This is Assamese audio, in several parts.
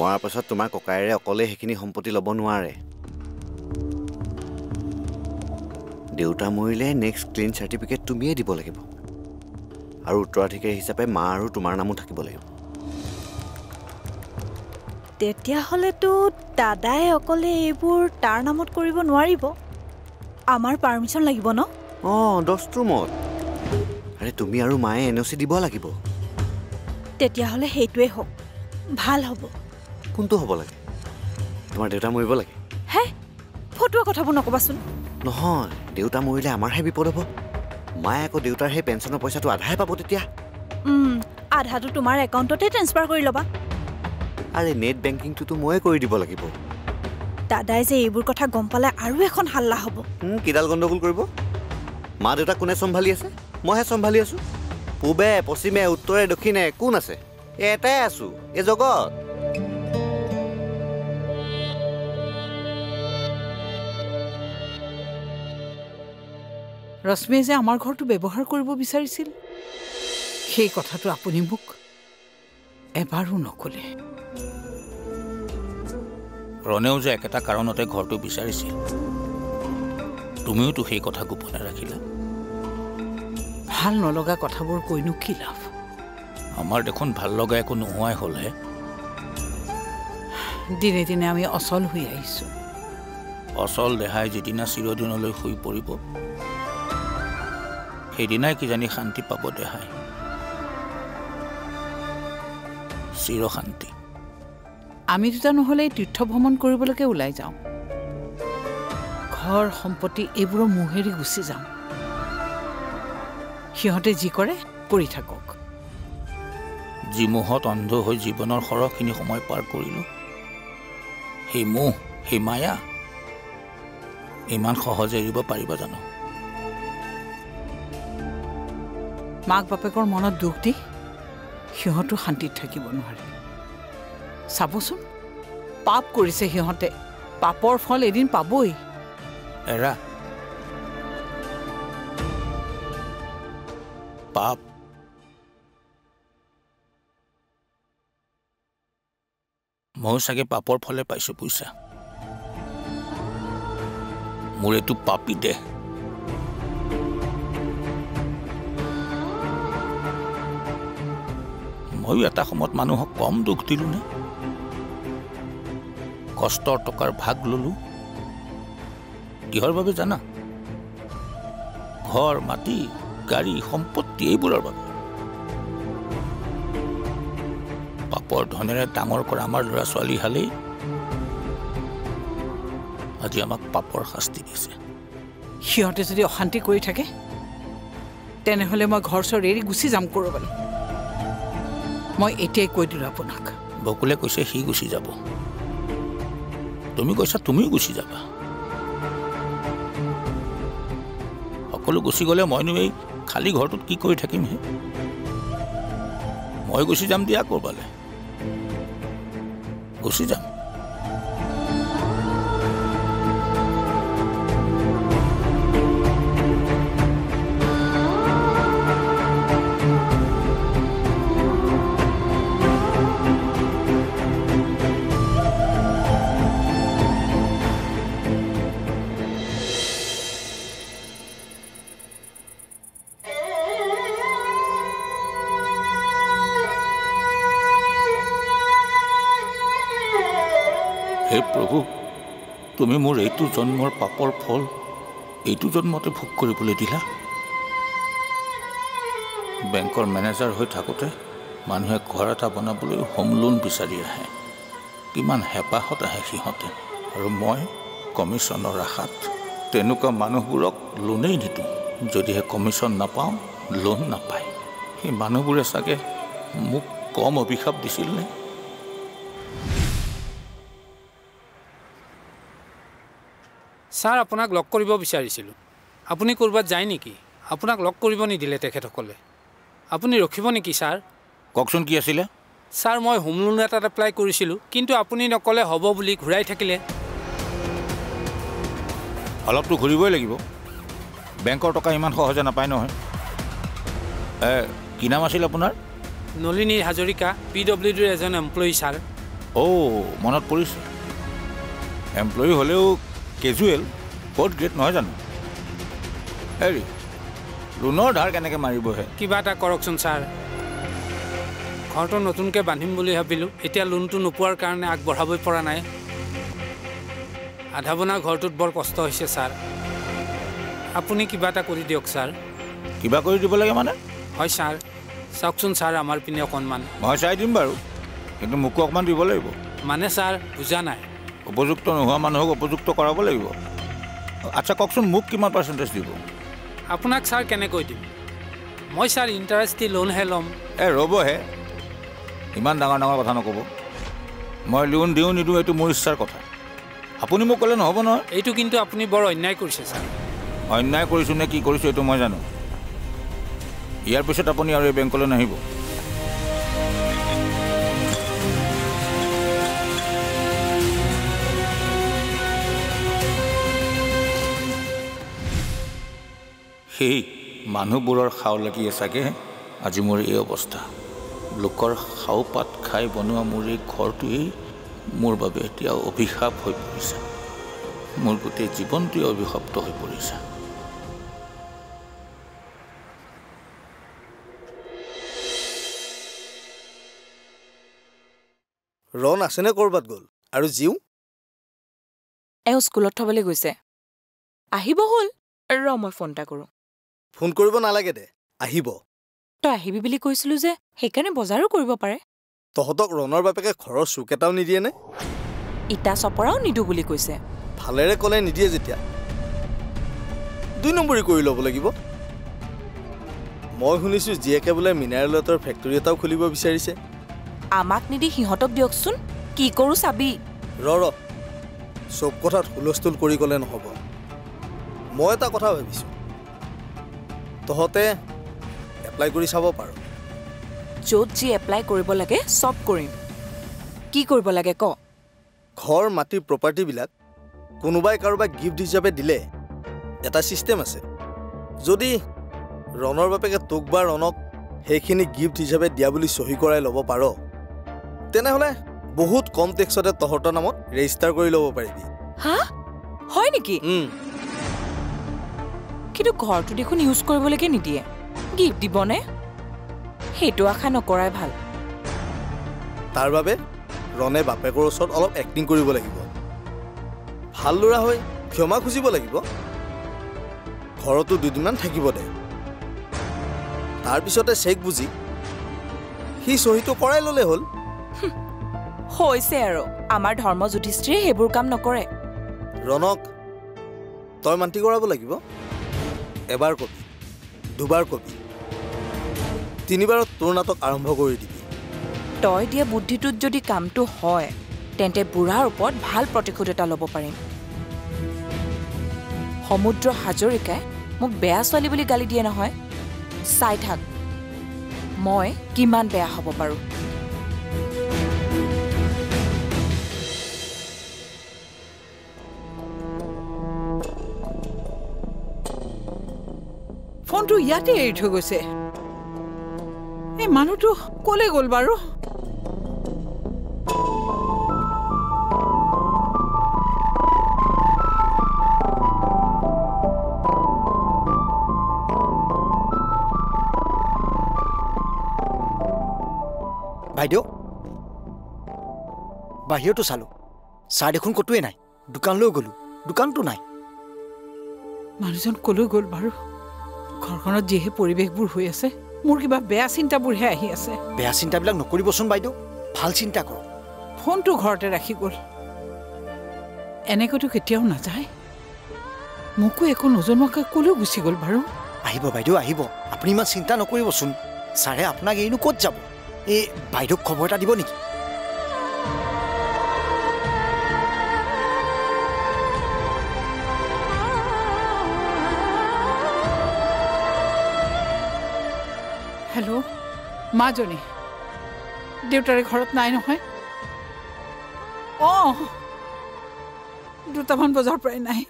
মৰাৰ পাছত তোমাৰ ককায়েৰে অকলে সেইখিনি সম্পত্তি ল'ব নোৱাৰে। দেউতা মৰিলে নেক্সট ক্লিন চাৰ্টিফিকেট তুমিয়ে দিব লাগিব আৰু উত্তৰাধিকাৰী হিচাপে মা আৰু তোমাৰ নামো থাকিব লাগিব। তেতিয়াহ'লেতো দাদাই অকলে এইবোৰ তাৰ নামত কৰিব নোৱাৰিব। আমাৰ পাৰ্মিশ্যন লাগিব ন? অঁ, দস্তুৰমত। আৰে তুমি আৰু মায়ে NOC দিব লাগিব। তেতিয়াহ'লে সেইটোৱে হওক, ভাল হ'ব। কোনটো হ'ব লাগে? তোমাৰ দেউতা মৰিব লাগে? হে, ফটোৱা কথাবোৰ নক'বাচোন। নহয়, দেউতা মৰিলে আমাৰহে বিপদ হ'ব। মায়ে আকৌ দেউতাৰ সেই পেঞ্চনৰ পইচাটো আধাহে পাব তেতিয়া। আধাটো তোমাৰ একাউণ্টতে ট্ৰেন্সফাৰ কৰি ল'বা। আৰে নেট বেংকিংটোতো ময়ে কৰি দিব লাগিব। দাদাই যে এইবোৰ কথা গম পালে আৰু এখন হাল্লা হ'ব। কিডাল গণ্ডগোল কৰিব? মা দেউতাক কোনে চম্ভালি আছে? মইহে চম্ভালি আছো। পূবে পশ্চিমে উত্তৰে দক্ষিণে কোন আছে? এটাই আছো, এই জগত। ৰশ্মিয়ে যে আমাৰ ঘৰটো ব্যৱহাৰ কৰিব বিচাৰিছিল, সেই কথাটো আপুনি মোক এবাৰো নক'লে। ৰণেও যে একেটা কাৰণতে ঘৰটো বিচাৰিছিল, তুমিওতো সেই কথা গোপনে ৰাখিলা। ভাল নলগা কথাবোৰ কৈনো কি লাভ? আমাৰ দেখোন ভাল লগা একো নোহোৱাই হ'লহে। দিনে দিনে আমি অচল হৈ আহিছোঁ। অচল দেহাই যিদিনা চিৰদিনলৈ শুই পৰিব, সেইদিনাই কিজানি শান্তি পাব দেহাই। চিৰ শান্তি। আমি দুটা নহ'লে তীৰ্থ ভ্ৰমণ কৰিবলৈকে ওলাই যাওঁ। ঘৰ সম্পত্তি এইবোৰৰ মোহেৰি গুচি যাওঁ। সিহঁতে যি কৰে কৰি থাকক। যি মোহত অন্ধ হৈ জীৱনৰ সৰহখিনি সময় পাৰ কৰিলোঁ, সেই মোহ, সেই মায়া ইমান সহজে এৰিব পাৰিবা জানো? মাক বাপেকৰ মনত দুখ দি সিহঁতো শান্তিত থাকিব নোৱাৰে। চাবচোন, পাপ কৰিছে সিহঁতে, পাপৰ ফল এদিন পাবই। এৰা, পাপ ময়ো চাগে পাপৰ ফলে পাইছো পইচা। মোৰ এইটো পাপী দেহ। ময়ো এটা সময়ত মানুহক কম দুখ দিলোঁ নে? কষ্টৰ টকাৰ ভাগ ললোঁ। কিহৰ বাবে জানা? ঘৰ, মাটি, গাড়ী, সম্পত্তি এইবোৰৰ বাবে। পাপৰ ধনেৰে ডাঙৰ কৰা আমাৰ ল'ৰা ছোৱালী হালেই আজি আমাক পাপৰ শাস্তি দিছে। সিহঁতে যদি অশান্তি কৰি থাকে, তেনেহ'লে মই ঘৰ চৰ এৰি গুচি যাম ক'ৰবালৈ। মই এতিয়াই কৈ দিলোঁ আপোনাক। বকুলে কৈছে সি গুচি যাব, তুমি কৈছা তুমিও গুচি যাবা। সকলো গুচি গ'লে মইনো এই খালী ঘৰটোত কি কৰি থাকিমহে? মই গুচি যাম দিয়া ক'ৰবালৈ, গুচি যাম। হে প্ৰভু, তুমি মোৰ এইটো জন্মৰ পাপৰ ফল এইটো জন্মতে ভোগ কৰিবলৈ দিলা। বেংকৰ মেনেজাৰ হৈ থাকোঁতে মানুহে ঘৰ এটা বনাবলৈ হোম লোন বিচাৰি আহে। কিমান হেঁপাহত আহে সিহঁতে, আৰু মই কমিশ্যনৰ আশাত তেনেকুৱা মানুহবোৰক লোনেই নিদিওঁ। যদিহে কমিশ্যন নাপাওঁ, লোন নাপায়। সেই মানুহবোৰে চাগে মোক কম অভিশাপ দিছিল নে? ছাৰ, আপোনাক লগ কৰিব বিচাৰিছিলোঁ। আপুনি ক'ৰবাত যায় নেকি? আপোনাক লগ কৰিব নিদিলে তেখেতসকলে। আপুনি ৰখিব নেকি ছাৰ? কওকচোন কি আছিলে? ছাৰ, মই হোম লোন এটাত এপ্লাই কৰিছিলোঁ, কিন্তু আপুনি নক'লে হ'ব বুলি ঘূৰাই থাকিলে। অলপতো ঘূৰিবই লাগিব, বেংকৰ টকা ইমান সহজে নাপায় নহয়। কি নাম আছিল আপোনাৰ? নলিনী হাজৰিকা, PWDৰ এজন এমপ্লয়ী ছাৰ। মনত পৰিছে এমপ্লয়ি হ'লেও কেজুৱেল ক'ত গ্ৰেড নহয় জানো হেৰি লোনৰ ধাৰ কেনেকৈ মাৰিবহে কিবা এটা কৰকচোন ছাৰ ঘৰটো নতুনকৈ বান্ধিম বুলি ভাবিলোঁ এতিয়া লোনটো নোপোৱাৰ কাৰণে আগবঢ়াবই পৰা নাই আধা বনা ঘৰটোত বৰ কষ্ট হৈছে ছাৰ আপুনি কিবা এটা কৰি দিয়ক ছাৰ কিবা কৰি দিব লাগে মানে হয় ছাৰ চাওকচোন ছাৰ আমাৰ পিনে অকণমান মই চাই দিম বাৰু কিন্তু মোকো অকণমান দিব লাগিব মানে ছাৰ বুজা নাই উপযুক্ত নোহোৱা মানুহক উপযুক্ত কৰাব লাগিব আচ্ছা কওকচোন মোক কিমান পাৰ্চেণ্টেজ দিব আপোনাক ছাৰ কেনেকৈ দিম মই ছাৰ ইণ্টাৰেষ্ট দি লোনহে ল'ম ৰ'বহে ইমান ডাঙৰ ডাঙৰ কথা নক'ব মই লোন দিওঁ নিদিওঁ এইটো মোৰ ইচ্ছাৰ কথা আপুনি মোক ক'লে নহ'ব নহয় এইটো কিন্তু আপুনি বৰ অন্যায় কৰিছে ছাৰ অন্যায় কৰিছোঁ নে কি কৰিছোঁ এইটো মই জানো ইয়াৰ পিছত আপুনি আৰু এই বেংকলৈ নাহিব সেই মানুহবোৰৰ খাও লাগিয়ে চাগে আজি মোৰ এই অৱস্থা লোকৰ খাও পাত খাই বনোৱা মোৰ এই ঘৰটোৱেই মোৰ বাবে এতিয়া অভিশাপ হৈ পৰিছে মোৰ গোটেই জীৱনটোৱে অভিশপ্ত হৈ পৰিছে ৰণ আছেনে ক'ৰবাত গ'ল আৰু জিউ এওঁ স্কুলত থবলৈ গৈছে আহিব হ'ল ৰ মই ফোন এটা কৰোঁ ফোন কৰিব নালাগে দে আহিব তই আহিবি বুলি কৈছিলো যে সেইকাৰণে বজাৰো কৰিব পাৰে তহঁতক ৰণৰ বাপেকে ঘৰৰ চুক এটাও নিদিয়েনে ইটা চপৰাও নিদিওঁ বুলি কৈছে ভালেৰে ক'লে নিদিয়ে যেতিয়া 2 নম্বৰী কৰি ল'ব লাগিব মই শুনিছোঁ জীয়েকে বোলে মিনাৰেল ৱাটাৰ ফেক্টৰী এটাও খুলিব বিচাৰিছে আমাক নিদি সিহঁতক দিয়কচোন কি কৰোঁ চাবি ৰ চব কথাত হুলস্থুল কৰি ক'লে নহ'ব মই এটা কথা ভাবিছোঁ তহঁতে এপ্লাই কৰি চাব পাৰ য'ত যি এপ্লাই কৰিব লাগে চব কৰিম কি কৰিব লাগে ক ঘৰ মাটি প্ৰপাৰ্টিবিলাক কোনোবাই কাৰোবাক গিফ্ট হিচাপে দিলে এটা ছিষ্টেম আছে যদি ৰণৰ বাপেকে তোক বা ৰণক সেইখিনি গিফ্ট হিচাপে দিয়া বুলি চহী কৰাই ল'ব পাৰ তেনেহ'লে বহুত কম টেক্সতে তহঁতৰ নামত ৰেজিষ্টাৰ কৰি ল'ব পাৰিবি হা হয় নেকি কিন্তু ঘৰটো দেখোন ইউজ কৰিবলৈকে নিদিয়ে গিফ্ট দিবনে সেইটো আশা নকৰাই ভাল তাৰ বাবে ৰণে বাপেকৰ ওচৰত অলপ এক্টিং কৰিব লাগিব ভাল ল'ৰা হৈ ক্ষমা খুজিব লাগিব ঘৰতো 2 দিনমান থাকিব দে তাৰপিছতে চেক বুজি সি চহীটো কৰাই ল'লে হ'ল হৈছে আৰু আমাৰ ধৰ্ম যুধিষ্ঠিৰে সেইবোৰ কাম নকৰে ৰণক তই মান্তি কৰাব লাগিব এবাৰ কবি 2 বাৰ কবি 3 বাৰত তোৰ নাটক আৰম্ভ কৰি দিবি তই দিয়া বুদ্ধিটোত যদি কামটো হয় তেন্তে বুঢ়াৰ ওপৰত ভাল প্ৰতিশোধ এটা ল'ব পাৰিম সমুদ্ৰ হাজৰিকাই মোক বেয়া ছোৱালী বুলি গালি দিয়ে নহয় চাই থাক মই কিমান বেয়া হ'ব পাৰোঁ ফোনটো ইয়াতে এৰি থৈ গৈছে এই মানুহটো ক'লে গ'ল বাৰু বাইদেউ বাহিৰতো চালোঁ চাহ দেখোন ক'তোৱে নাই দোকানলৈ গ'লোঁ দোকানটো নাই মানুহজন ক'লৈ গ'ল বাৰু ঘৰখনত যিহে পৰিৱেশবোৰ হৈ আছে মোৰ কিবা বেয়া চিন্তাবোৰহে আহি আছে বেয়া চিন্তাবিলাক নকৰিবচোন বাইদেউ ভাল চিন্তা কৰক ফোনটো ঘৰতে ৰাখি গ'ল এনেকৈতো কেতিয়াও নাযায় মোকো একো নজনোৱাকৈ ক'লৈ গুচি গ'ল বাৰু আহিব বাইদেউ আহিব আপুনি ইমান চিন্তা নকৰিবচোন ছাৰে আপোনাক এইনো ক'ত যাব এই বাইদেউক খবৰ এটা দিব নেকি হেল্ল' মাজনী দেউতাৰে ঘৰত নাই নহয় অঁ 2টামান বজাৰ পৰাই নাই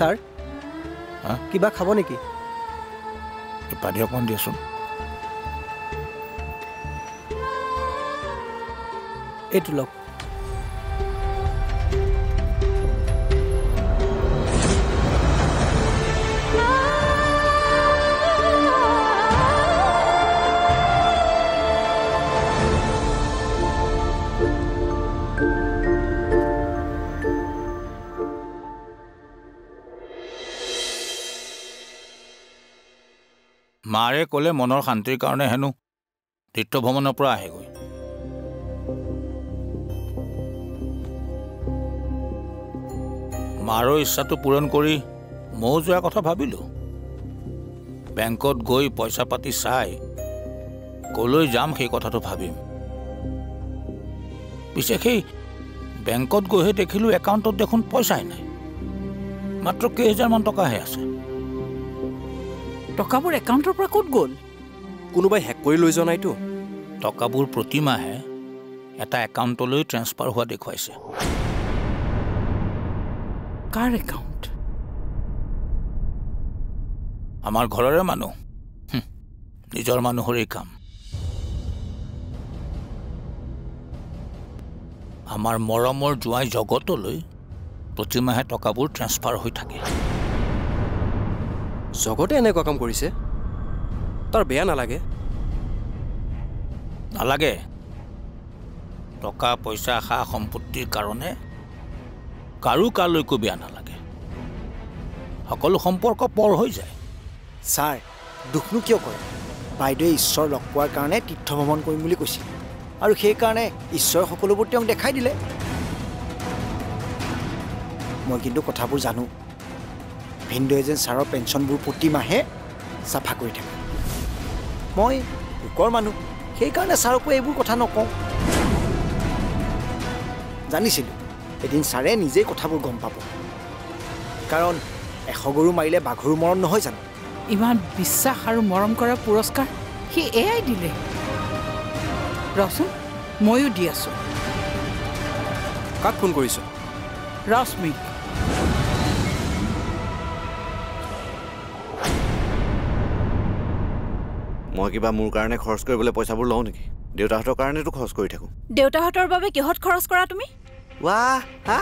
ছাৰ হা কিবা খাব নেকি? পানী অকণমান দিয়াচোন। এইটো লওক। মাৰে ক'লে মনৰ শান্তিৰ কাৰণে হেনো তীৰ্থভ্ৰমণৰ পৰা আহেগৈ। মাৰৰ ইচ্ছাটো পূৰণ কৰি ময়ো যোৱাৰ কথা ভাবিলোঁ। বেংকত গৈ পইচা পাতি চাই ক'লৈ যাম সেই কথাটো ভাবিম। পিছে সেই বেংকত গৈহে দেখিলোঁ একাউণ্টত দেখোন পইচাই নাই, মাত্ৰ কেইহাজাৰমান টকাহে আছে। টকাবোৰ একাউণ্টৰ পৰা ক'ত গ'ল? কোনোবাই হেক কৰি লৈ যোৱা নাইতো? টকাবোৰ প্ৰতিমাহে এটা একাউণ্টলৈ ট্ৰেন্সফাৰ হোৱা দেখুৱাইছে। কাৰ একাউণ্ট? আমাৰ ঘৰৰে মানুহ, নিজৰ মানুহৰেই কাম। আমাৰ মৰমৰ জোঁৱাই জগতলৈ প্ৰতিমাহে টকাবোৰ ট্ৰেন্সফাৰ হৈ থাকে। জগতে এনেকুৱা কাম কৰিছে? তাৰ বেয়া নালাগে? নালাগে। টকা পইচা সা সম্পত্তিৰ কাৰণে কাৰো কালৈকো বেয়া নালাগে। সকলো সম্পৰ্ক পৰ হৈ যায়। ছাৰ দুখনো কিয় কৰে? বাইদেৱে ঈশ্বৰ লগ পোৱাৰ কাৰণে তীৰ্থভ্ৰমণ কৰিম বুলি কৈছিল, আৰু সেইকাৰণে ঈশ্বৰে সকলোবোৰ তেওঁক দেখাই দিলে। মই কিন্তু কথাবোৰ জানো। ভিনদেউৱে যেন ছাৰৰ পেঞ্চনবোৰ প্ৰতিমাহে চাফা কৰি থাকে। মই লোকৰ মানুহ, সেইকাৰণে ছাৰকো এইবোৰ কথা নকওঁ। জানিছিলোঁ এদিন ছাৰে নিজেই কথাবোৰ গম পাব, কাৰণ 100 গৰু মাৰিলে বাঘৰো মৰণ নহয় জানো? ইমান বিশ্বাস আৰু মৰম কৰাৰ পুৰস্কাৰ সি এয়াই দিলে। ৰচোন, ময়ো দি আছোঁ। কাক ফোন কৰিছ? ৰশ্মিক। মই কিবা মোৰ কাৰণে খৰচ কৰিবলৈ পইচাবোৰ লওঁ নেকি? দেউতাহঁতৰ কাৰণেতো খৰচ কৰি থাকোঁ। দেউতাহঁতৰ বাবে কিহত খৰচ কৰা তুমি? ৱাহ, হা?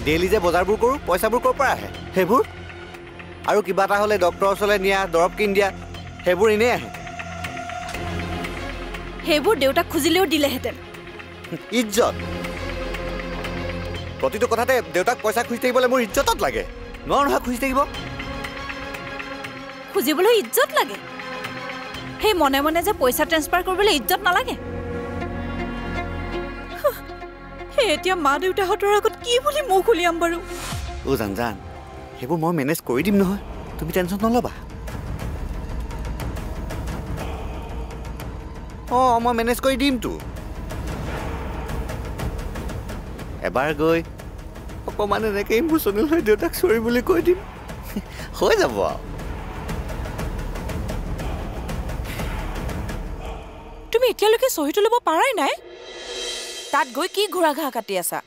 ডেইলি যে বজাৰবোৰ কৰোঁ, পইচাবোৰ ক'ৰ পৰা আহে? সেইবোৰ আৰু কিবা এটা হ'লে ডক্টৰৰ ওচৰলৈ নিয়া, দৰৱ কিনি দিয়া, সেইবোৰ এনেই আহে। সেইবোৰ দেউতাক খুজিলেও দিলেহেঁতেন। ইজ্জত। প্ৰতিটো কথাতে দেউতাক পইচা খুজি থাকিবলৈ মোৰ ইজ্জতত লাগে। নোৱাৰো নহয় খুজি থাকিব। খুজিবলৈ ইজ্জত লাগে? সেই মনে মনে যে পইচা ট্ৰেন্সফাৰ কৰিবলৈ ইজ্জত নালাগে? সেই এতিয়া মা দেউতাহঁতৰ আগত কি বুলি মুখ উলিয়াম বাৰু? জান সেইবোৰ মই মেনেজ কৰি দিম নহয়, তুমি টেনশ্যন নল'বা। মই মেনেজ কৰি দিমতো। এবাৰ গৈ অকণমান এনেকৈ ইমোশ্যনেল হৈ দেউতাক চৰি বুলি কৈ দিম, হৈ যাব আৰু। তুমি এতিয়ালৈকে চহীটো ল'ব পাৰাই নাই? তাত গৈ কি ঘোঁৰা ঘাঁহ কাটি আছা?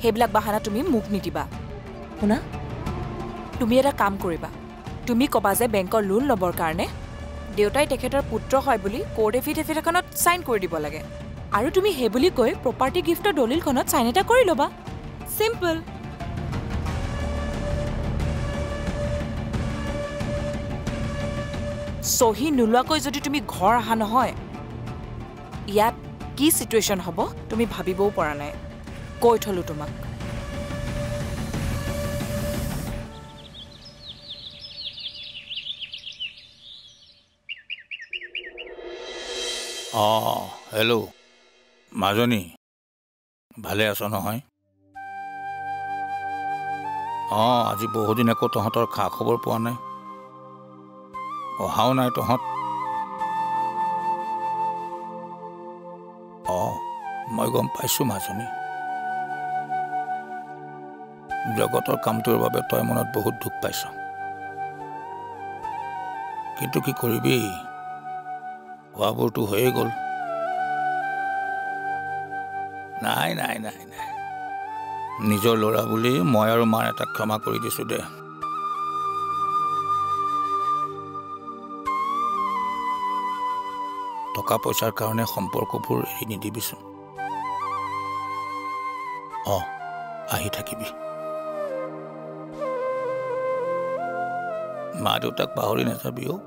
সেইবিলাক বাহানা তুমি মোক নিদিবা। শুনা, তুমি এটা কাম কৰিবা। তুমি ক'বা যে বেংকৰ লোন ল'বৰ কাৰণে দেউতাই তেখেতৰ পুত্ৰ হয় বুলি কোৰ্ট এফিডেভিট এখনত চাইন কৰি দিব লাগে, আৰু তুমি সেই বুলি কৈ প্ৰপাৰ্টি গিফ্টৰ দলিলখনত চাইন এটা কৰি ল'বা। চিম্পল। চহী নোলোৱাকৈ যদি তুমি ঘৰ অহা নহয়, ইয়াত কি চিটুৱেশ্যন হ'ব তুমি ভাবিবও পৰা নাই। কৈ থলো তোমাক। হেল্ল' মাজনী, ভালে আছ নহয়? আজি বহুদিন একো তহঁতৰ খা খবৰ পোৱা নাই, অহাও নাই তহঁত। মই গম পাইছোঁ মাজনী, জগতৰ কামটোৰ বাবে তই মনত বহুত দুখ পাইছ, কিন্তু কি কৰিবি, হোৱাবোৰতো হৈয়ে গ'ল। নাই নাই নাই নাই, নিজৰ ল'ৰা বুলি মই আৰু মাৰ এটা ক্ষমা কৰি দিছোঁ দে। টকা পইচাৰ কাৰণে সম্পৰ্কবোৰ এৰি নিদিবিচোন। আহি থাকিবি। মা দেউতাক পাহৰি নাযাবি অ'।